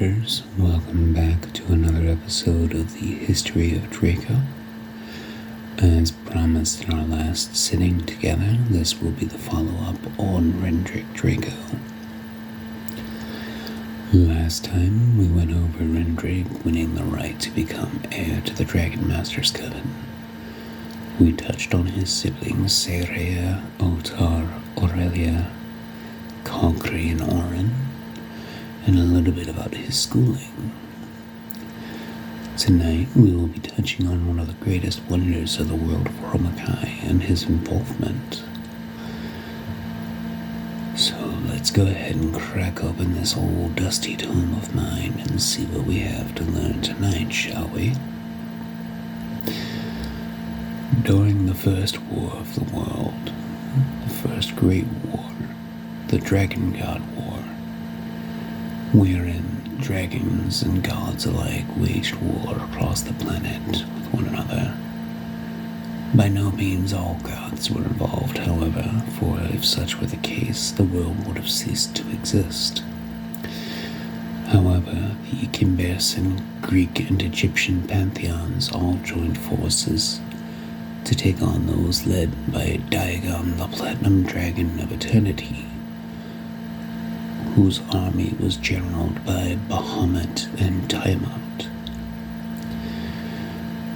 hunters, welcome back to another episode of the History of Draco. As promised in our last sitting together, this will be the follow-up on Rendrig Draco. Last time, we went over Rendrig winning the right to become heir to the Dragon Master's Coven. We touched on his siblings Serea, Otar, Aurelia, Cogri, and Orin, and a little bit about his schooling. Tonight, we will be touching on one of the greatest wonders of the world of Romakai and his involvement. So let's go ahead and crack open this old dusty tome of mine and see what we have to learn tonight, shall we? During the First War of the World, the First Great War, the Dragon God War, wherein dragons and gods alike waged war across the planet with one another. By no means all gods were involved, however, for if such were the case, the world would have ceased to exist. However, the Kimbersan, Greek, and Egyptian pantheons all joined forces to take on those led by Diagon, the Platinum Dragon of Eternity, whose army was generaled by Bahamut and Tiamat.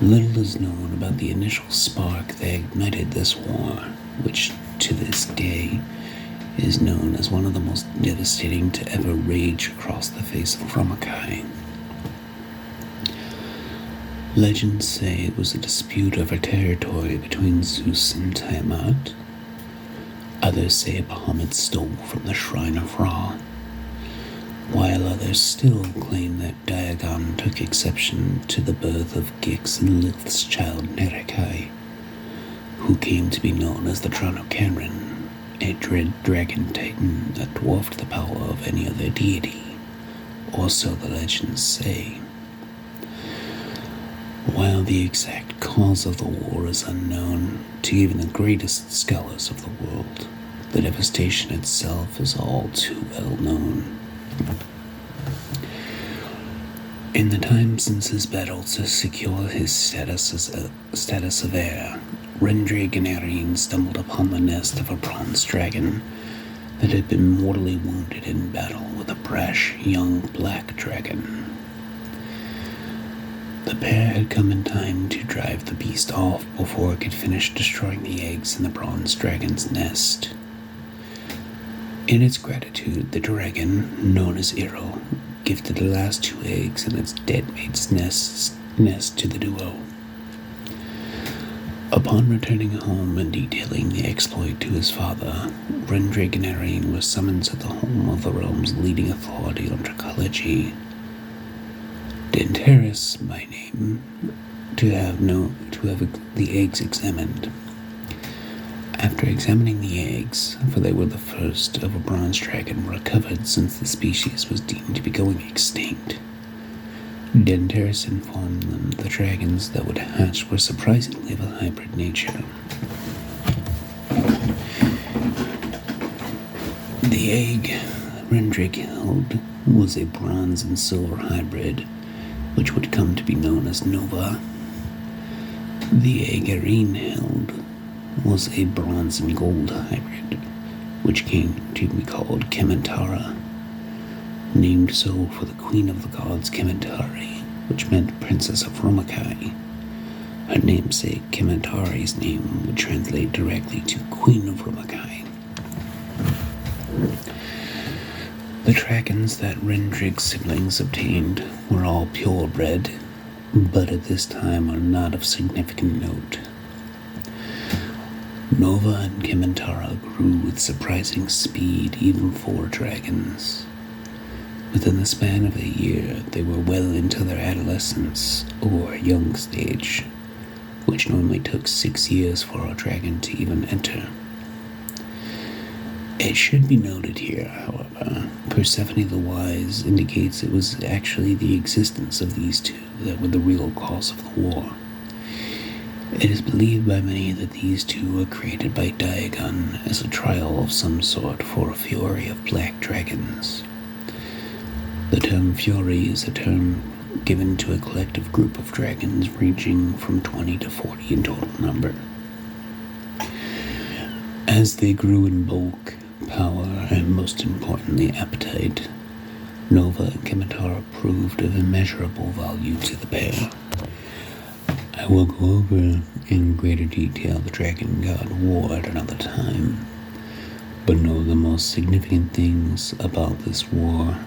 Little is known about the initial spark that ignited this war, which to this day is known as one of the most devastating to ever rage across the face of Romakai. Legends say it was a dispute over territory between Zeus and Tiamat. Others say Bahamut stole from the Shrine of Ra, while others still claim that Diagon took exception to the birth of Gix and Lilith's child Nerekai, who came to be known as the Tranocaran, a dread dragon titan that dwarfed the power of any other deity, or so the legends say. While the exact cause of the war is unknown to even the greatest scholars of the world, the devastation itself is all too well known. In the time since his battle to secure his status of heir, Rendrig and Erin stumbled upon the nest of a bronze dragon that had been mortally wounded in battle with a brash young black dragon. The pair had come in time to drive the beast off before it could finish destroying the eggs in the bronze dragon's nest. In its gratitude, the dragon, known as Iro, gifted the last 2 eggs in its dead mate's nest to the duo. Upon returning home and detailing the exploit to his father, Rendrig and Erin were summoned to the home of the realm's leading authority on Dracology, Denteris by name, to have the eggs examined. After examining the eggs, for they were the first of a bronze dragon recovered since the species was deemed to be going extinct, Denteris informed them the dragons that would hatch were surprisingly of a hybrid nature. The egg Rendrig held was a bronze and silver hybrid, which would come to be known as Nova. The egg Erin held was a bronze and gold hybrid, which came to be called Kementara, named so for the queen of the gods Kementari, which meant princess of Romakai. Her namesake Kementari's name would translate directly to Queen of Romakai. The dragons that Rendrig's siblings obtained were all purebred, but at this time are not of significant note. Nova and Kementara grew with surprising speed even for dragons. Within the span of a year, they were well into their adolescence, or young stage, which normally took 6 years for a dragon to even enter. It should be noted here, however, Persephone the Wise indicates it was actually the existence of these two that were the real cause of the war. It is believed by many that these two were created by Diagon as a trial of some sort for a fury of black dragons. The term Fury is a term given to a collective group of dragons ranging from 20 to 40 in total number. As they grew in bulk, power, and most importantly appetite, Nova and Kimitara proved of immeasurable value to the pair. I will go over in greater detail the Dragon God War at another time, but know the most significant things about this war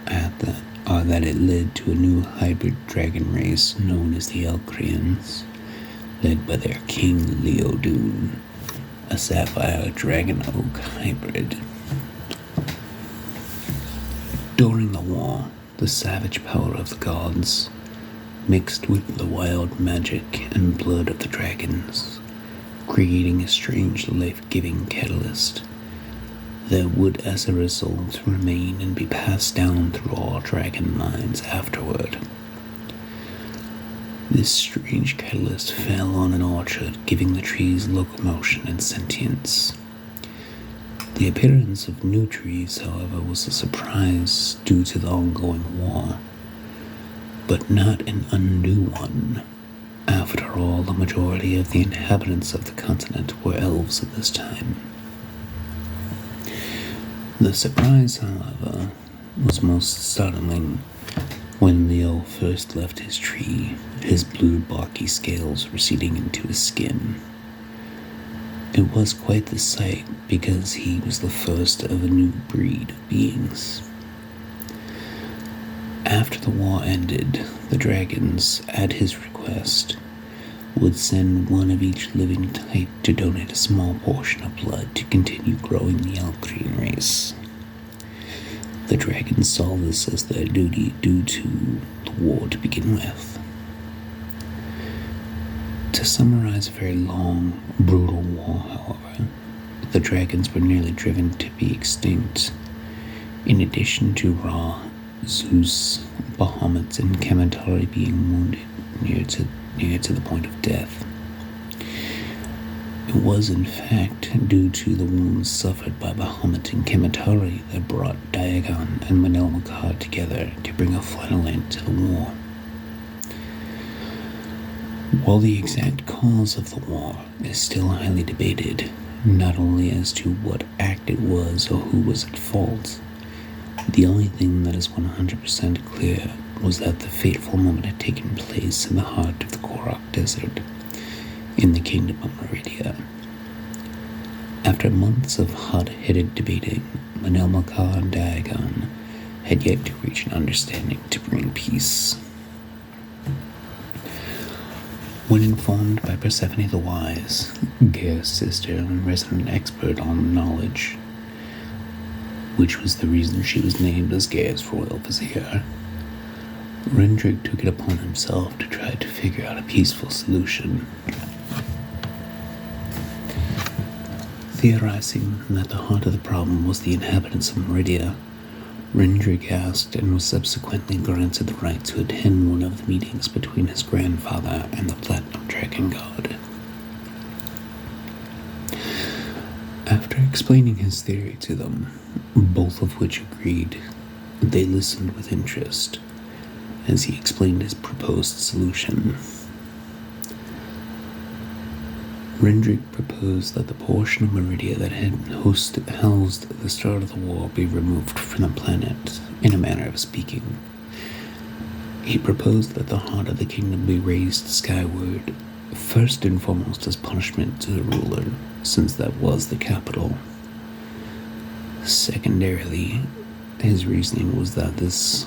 are that it led to a new hybrid dragon race known as the Elcrians, led by their king Leodune, a sapphire dragon oak hybrid. During the war, the savage power of the gods mixed with the wild magic and blood of the dragons, creating a strange life-giving catalyst that would as a result remain and be passed down through all dragon lines afterward. This strange catalyst fell on an orchard, giving the trees locomotion and sentience. The appearance of new trees, however, was a surprise due to the ongoing war, but not an undue one. After all, the majority of the inhabitants of the continent were elves at this time. The surprise, however, was most startling when Leo first left his tree, his blue barky scales receding into his skin. It was quite the sight because he was the first of a new breed of beings. After the war ended, the dragons, at his request, would send one of each living type to donate a small portion of blood to continue growing the Elcrian race. The dragons saw this as their duty due to the war to begin with. To summarize a very long, brutal war, however, the dragons were nearly driven to be extinct. In addition to Ra, Zeus, Bahamut, and Kamatari being wounded near to the point of death. It was in fact due to the wounds suffered by Bahamut and Kamatari that brought Diagon and Manel Makar together to bring a final end to the war. While the exact cause of the war is still highly debated, not only as to what act it was or who was at fault, the only thing that is 100% clear was that the fateful moment had taken place in the heart of the Korok Desert, in the Kingdom of Meridia. After months of hot-headed debating, Manel Makar and Diagon had yet to reach an understanding to bring peace. When informed by Persephone the Wise, Gaia's sister and resident expert on knowledge, which was the reason she was named as Gaia's royal vizier, Rendrig took it upon himself to try to figure out a peaceful solution. Theorizing that the heart of the problem was the inhabitants of Meridia, Rendrig asked and was subsequently granted the right to attend one of the meetings between his grandfather and the Platinum Dragon God. After explaining his theory to them, both of which agreed, they listened with interest as he explained his proposed solution. Rendrig proposed that the portion of Meridia that had housed the start of the war be removed from the planet, in a manner of speaking. He proposed that the heart of the kingdom be raised skyward, first and foremost as punishment to the ruler, since that was the capital. Secondarily, his reasoning was that this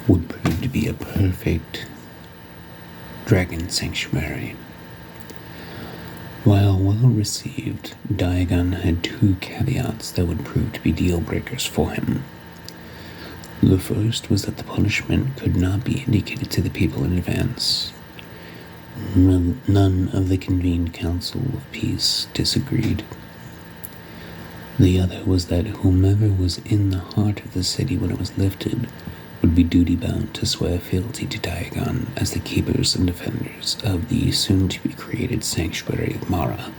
would prove to be a perfect dragon sanctuary. While well received, Diagon had two caveats that would prove to be deal breakers for him. The first was that the punishment could not be indicated to the people in advance. None of the convened Council of Peace disagreed. The other was that whomever was in the heart of the city when it was lifted would be duty-bound to swear fealty to Diagon as the keepers and defenders of the soon-to-be-created sanctuary of Mara.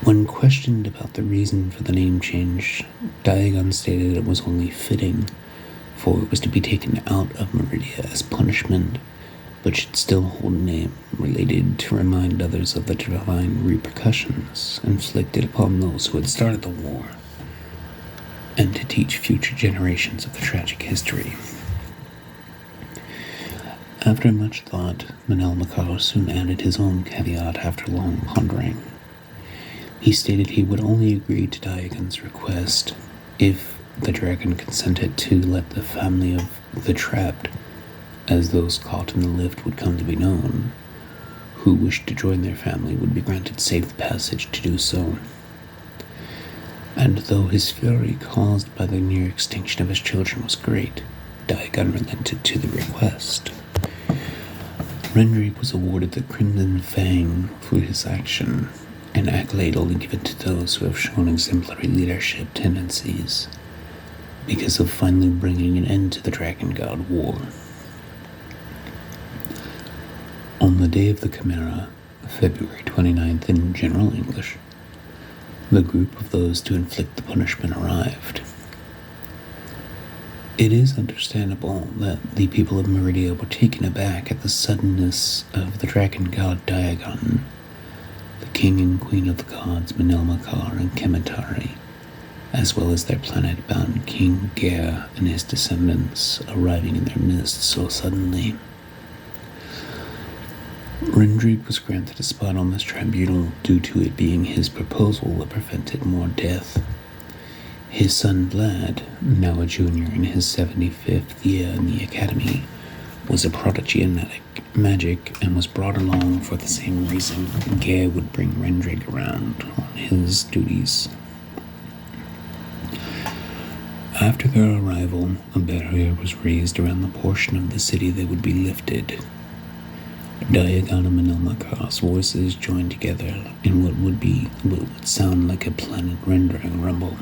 When questioned about the reason for the name change, Diagon stated it was only fitting, for it was to be taken out of Meridia as punishment, but should still hold a name related to remind others of the divine repercussions inflicted upon those who had started the war, and to teach future generations of the tragic history. After much thought, Manel Makar soon added his own caveat after long pondering. He stated he would only agree to Diagon's request if the dragon consented to let the family of the trapped, as those caught in the lift would come to be known, who wished to join their family would be granted safe passage to do so. And though his fury caused by the near extinction of his children was great, Diagon relented to the request. Rendrig was awarded the Crimson Fang for his action, an accolade only given to those who have shown exemplary leadership tendencies, because of finally bringing an end to the Dragon God War. On the day of the Chimera, February 29th in General English, the group of those to inflict the punishment arrived. It is understandable that the people of Meridia were taken aback at the suddenness of the dragon god Diagon, the king and queen of the gods Manel Makar and Kemetari, as well as their planet-bound king Ger and his descendants arriving in their midst so suddenly. Rendrig was granted a spot on this tribunal due to it being his proposal that prevented more death. His son Vlad, now a junior in his 75th year in the academy, was a prodigy in magic and was brought along for the same reason Ger would bring Rendrig around on his duties. After their arrival, a barrier was raised around the portion of the city they would be lifted. Diagon and Manel Makar's voices joined together in what would sound like a planet-rendering rumble,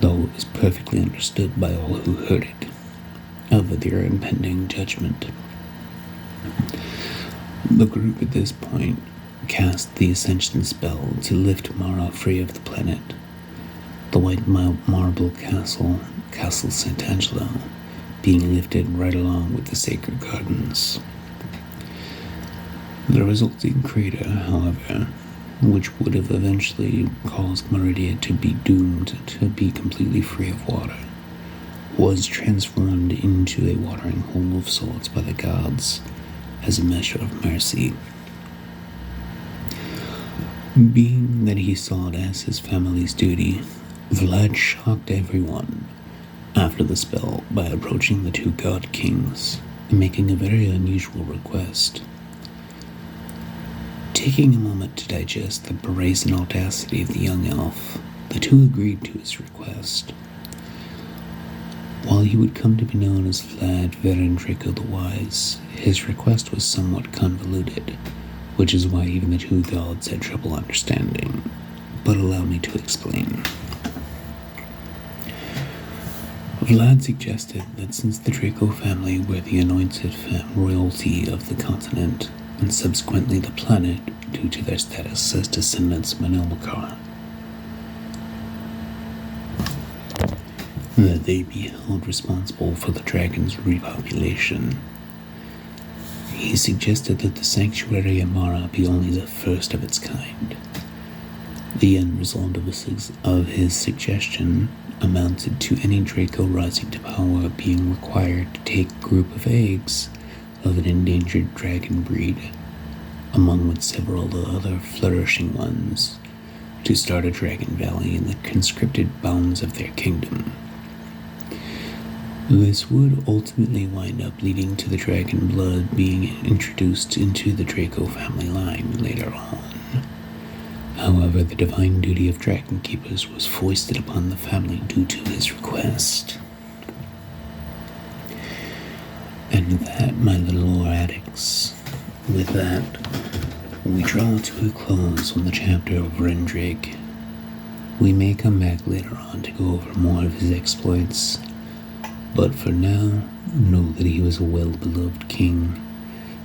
though it was perfectly understood by all who heard it, of their impending judgment. The group at this point cast the Ascension spell to lift Mara free of the planet, the white marble castle St. Angelo, being lifted right along with the sacred gardens. The resulting crater, however, which would have eventually caused Meridia to be doomed to be completely free of water, was transformed into a watering hole of sorts by the gods as a measure of mercy. Being that he saw it as his family's duty, Vlad shocked everyone after the spell by approaching the two god kings and making a very unusual request. Taking a moment to digest the brazen audacity of the young elf, the two agreed to his request. While he would come to be known as Vlad Rendrig the Wise, his request was somewhat convoluted, which is why even the two gods had trouble understanding. But allow me to explain. Vlad suggested that since the Draco family were the anointed royalty of the continent, and subsequently the planet due to their status as descendants of Manel Makar, that they be held responsible for the dragon's repopulation. He suggested that the sanctuary Amara be only the first of its kind. The end result of his suggestion amounted to any Draco rising to power being required to take a group of eggs of an endangered dragon breed, among with several other flourishing ones, to start a dragon valley in the conscripted bounds of their kingdom. This would ultimately wind up leading to the dragon blood being introduced into the Draco family line later on. However, the divine duty of dragon keepers was foisted upon the family due to his request. And that, my little lore addicts, with that, we draw to a close on the chapter of Rendrig. We may come back later on to go over more of his exploits, but for now, know that he was a well-beloved king,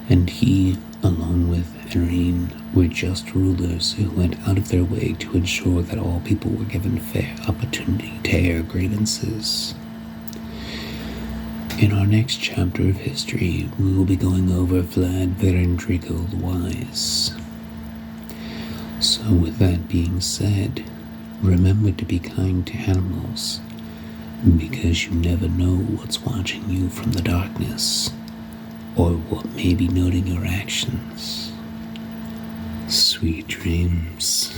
and he, along with Erin were just rulers who went out of their way to ensure that all people were given fair opportunity to air grievances. In our next chapter of history, we will be going over Rendrig Draco the Wise. So with that being said, remember to be kind to animals, because you never know what's watching you from the darkness, or what may be noting your actions. Sweet dreams.